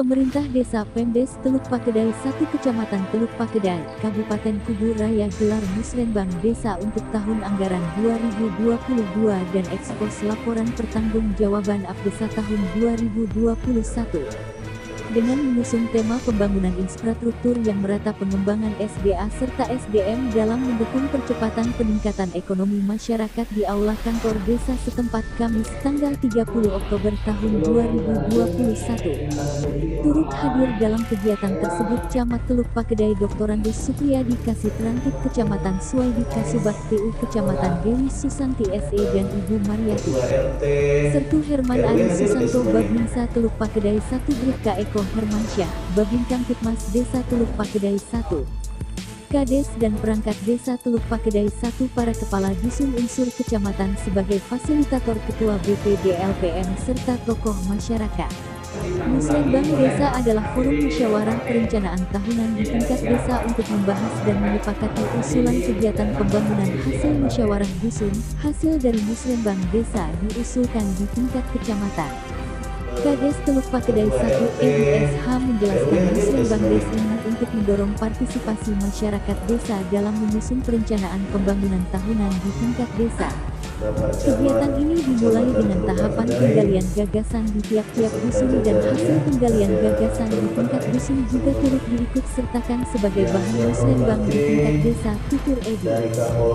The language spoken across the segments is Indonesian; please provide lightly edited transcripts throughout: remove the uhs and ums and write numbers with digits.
Pemerintah Desa Pemdes Teluk Pakedai 1 Kecamatan Teluk Pakedai, Kabupaten Kubu Raya gelar Musrenbang Desa untuk tahun anggaran 2022 dan ekspos laporan pertanggungjawaban APDESA tahun 2021. Dengan mengusung tema pembangunan infrastruktur yang merata, pengembangan SDA serta SDM dalam mendukung percepatan peningkatan ekonomi masyarakat di Aula Kantor Desa setempat Kamis tanggal 30 Oktober tahun 2021. Turut hadir dalam kegiatan tersebut Camat Teluk Pakedai Dr. Andus Supriyadi Kasih Terangkit Kecamatan Suwaidi Kasubag TU Kecamatan Dewi Susanti SE dan Ibu Mariati Sertu Herman Ari Susanto Babinsa Teluk Pakedai 1 Bribka Eko Hermansyah, Babin Kamtipmas Desa Teluk Pakedai 1, Kades dan perangkat Desa Teluk Pakedai 1, para kepala dusun unsur kecamatan sebagai fasilitator, ketua BPD LPM serta tokoh masyarakat. Musrenbang Desa adalah forum musyawarah perencanaan tahunan di tingkat desa untuk membahas dan menyepakati usulan kegiatan pembangunan hasil musyawarah dusun. Hasil dari Musrenbang Desa diusulkan di tingkat kecamatan. Kades Teluk Pakedai 1 EUSH menjelaskan Musrenbang Desa ini untuk mendorong partisipasi masyarakat desa dalam menyusun perencanaan pembangunan tahunan di tingkat desa. Kegiatan ini dimulai dengan tahapan penggalian gagasan di tiap-tiap dusun dan hasil penggalian gagasan di tingkat dusun juga turut diikut sertakan sebagai bahan musrenbang di tingkat desa. Tutur Edi.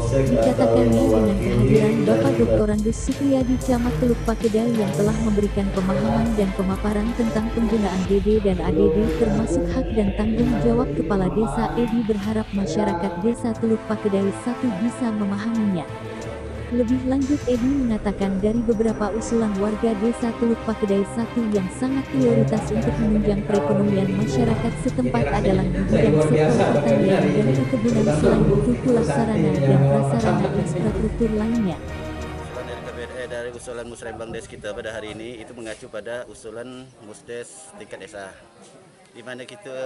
Dikatakannya dengan kehadiran Bapak Dr. Andus Supriyadi Camat Teluk Pakedai yang telah memberikan pemahaman dan pemaparan tentang penggunaan DD dan ADD termasuk hak dan tanggung jawab kepala desa. Edi berharap masyarakat desa Teluk Pakedai 1 bisa memahaminya. Lebih lanjut, Edi mengatakan dari beberapa usulan warga desa Teluk Pakedai 1 yang sangat prioritas untuk menunjang perekonomian masyarakat setempat adalah di bidang sektor pertanian dan perkebunan, selain itu pula sarana dan prasarana infrastruktur lainnya. Dari usulan Musrenbang Des kita pada hari ini itu mengacu pada usulan Musdes tingkat desa, di mana kita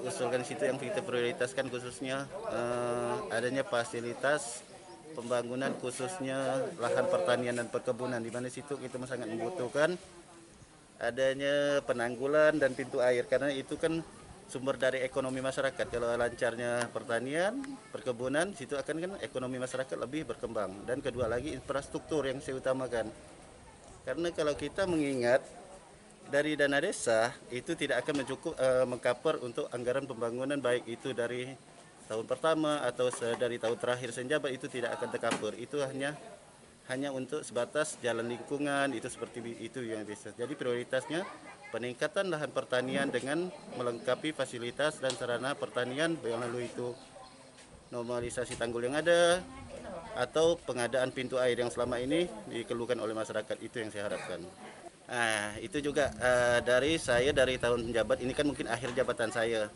usulkan situ yang kita prioritaskan khususnya adanya fasilitas pembangunan khususnya lahan pertanian dan perkebunan, di mana situ kita sangat membutuhkan adanya penanggulan dan pintu air, karena itu kan sumber dari ekonomi masyarakat. Kalau lancarnya pertanian, perkebunan, situ akan kan ekonomi masyarakat lebih berkembang. Dan kedua lagi infrastruktur yang saya utamakan, karena kalau kita mengingat dari dana desa itu tidak akan mencukup mengcover untuk anggaran pembangunan, baik itu dari tahun pertama atau dari tahun terakhir senjabat, itu tidak akan tercover. Itu hanya untuk sebatas jalan lingkungan, itu seperti itu yang bisa. Jadi prioritasnya peningkatan lahan pertanian dengan melengkapi fasilitas dan sarana pertanian, melalui itu normalisasi tanggul yang ada atau pengadaan pintu air yang selama ini dikeluhkan oleh masyarakat. Itu yang saya harapkan. Nah, itu juga dari saya, dari tahun penjabat ini kan mungkin akhir jabatan saya.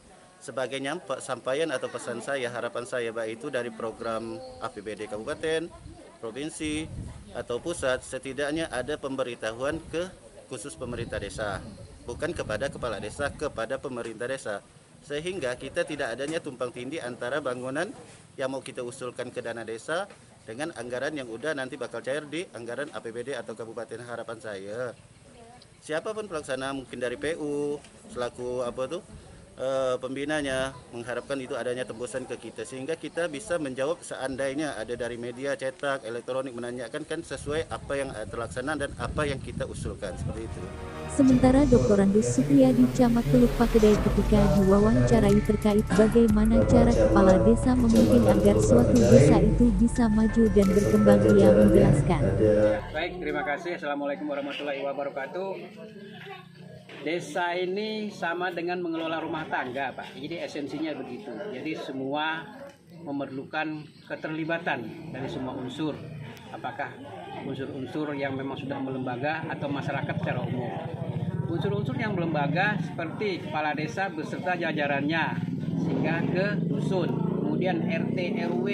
Sebagai sampaian atau pesan saya, harapan saya baik itu dari program APBD kabupaten, provinsi atau pusat, setidaknya ada pemberitahuan ke khusus pemerintah desa, bukan kepada kepala desa, kepada pemerintah desa, sehingga kita tidak adanya tumpang tindih antara bangunan yang mau kita usulkan ke dana desa dengan anggaran yang udah nanti bakal cair di anggaran APBD atau kabupaten. Harapan saya siapapun pelaksana, mungkin dari PU selaku pembinanya, mengharapkan itu adanya tembusan ke kita, sehingga kita bisa menjawab seandainya ada dari media cetak, elektronik menanyakan, kan sesuai apa yang terlaksana dan apa yang kita usulkan, seperti itu. Sementara Dr. Andus Supriyadi Camat Teluk Pakedai ketika diwawancarai terkait bagaimana cara kepala desa memimpin agar suatu desa itu bisa maju dan berkembang, ia menjelaskan. Baik, terima kasih. Assalamualaikum warahmatullahi wabarakatuh. Desa ini sama dengan mengelola rumah tangga, Pak. Jadi esensinya begitu. Jadi semua memerlukan keterlibatan dari semua unsur. Apakah unsur-unsur yang memang sudah melembaga atau masyarakat secara umum. Unsur-unsur yang melembaga seperti kepala desa beserta jajarannya sehingga ke dusun. Kemudian RT RW,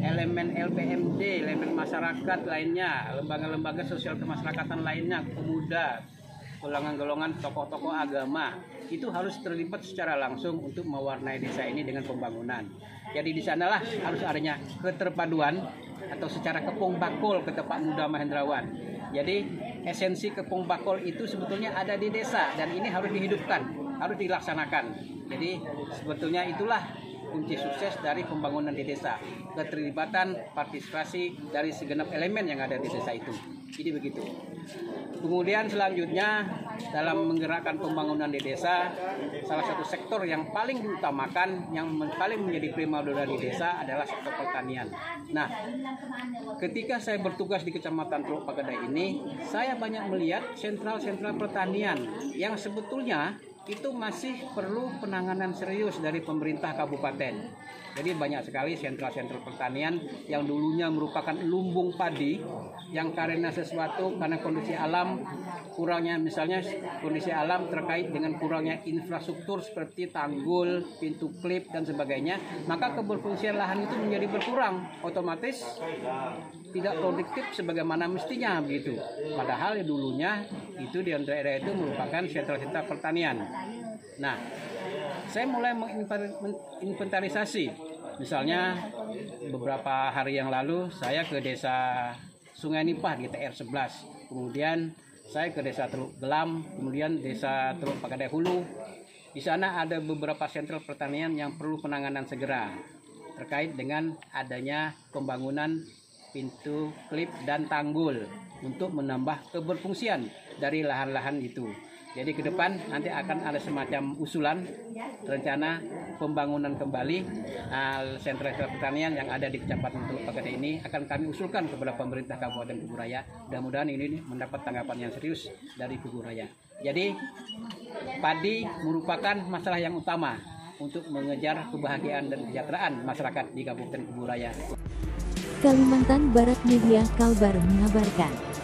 elemen LPMD, elemen masyarakat lainnya, lembaga-lembaga sosial kemasyarakatan lainnya, pemuda, golongan-golongan tokoh-tokoh agama, itu harus terlibat secara langsung untuk mewarnai desa ini dengan pembangunan. Jadi di sanalah harus adanya keterpaduan atau secara kepung bakul ke tempat muda Mahendrawan. Jadi esensi kepung bakul itu sebetulnya ada di desa dan ini harus dihidupkan, harus dilaksanakan. Jadi sebetulnya itulah kunci sukses dari pembangunan di desa, keterlibatan partisipasi dari segenap elemen yang ada di desa itu. Jadi begitu. Kemudian selanjutnya dalam menggerakkan pembangunan di desa, salah satu sektor yang paling diutamakan, yang paling menjadi primadona di desa adalah sektor pertanian. Nah, ketika saya bertugas di Kecamatan Teluk Pakedai ini, saya banyak melihat sentral-sentral pertanian yang sebetulnya itu masih perlu penanganan serius dari pemerintah kabupaten. Jadi banyak sekali sentral-sentral pertanian yang dulunya merupakan lumbung padi yang karena sesuatu, karena kondisi alam kurangnya, misalnya kondisi alam terkait dengan kurangnya infrastruktur seperti tanggul, pintu klip dan sebagainya, maka keberfungsian lahan itu menjadi berkurang, otomatis tidak produktif sebagaimana mestinya begitu. Padahal dulunya itu di daerah itu merupakan sentral-sentral pertanian. Nah, saya mulai menginventarisasi. Misalnya beberapa hari yang lalu saya ke desa Sungai Nipah di TR 11. Kemudian saya ke desa Teluk Gelam, kemudian desa Teluk Pakedai Hulu. Di sana ada beberapa sentral pertanian yang perlu penanganan segera terkait dengan adanya pembangunan pintu klip dan tanggul untuk menambah keberfungsian dari lahan-lahan itu. Jadi ke depan nanti akan ada semacam usulan rencana pembangunan kembali sentra pertanian yang ada di Kecamatan Teluk Pakedai ini akan kami usulkan kepada pemerintah Kabupaten Kuburaya. Mudah-mudahan ini mendapat tanggapan yang serius dari Kuburaya. Jadi padi merupakan masalah yang utama untuk mengejar kebahagiaan dan kesejahteraan masyarakat di Kabupaten Kuburaya. Kalimantan Barat Media Kalbar mengabarkan.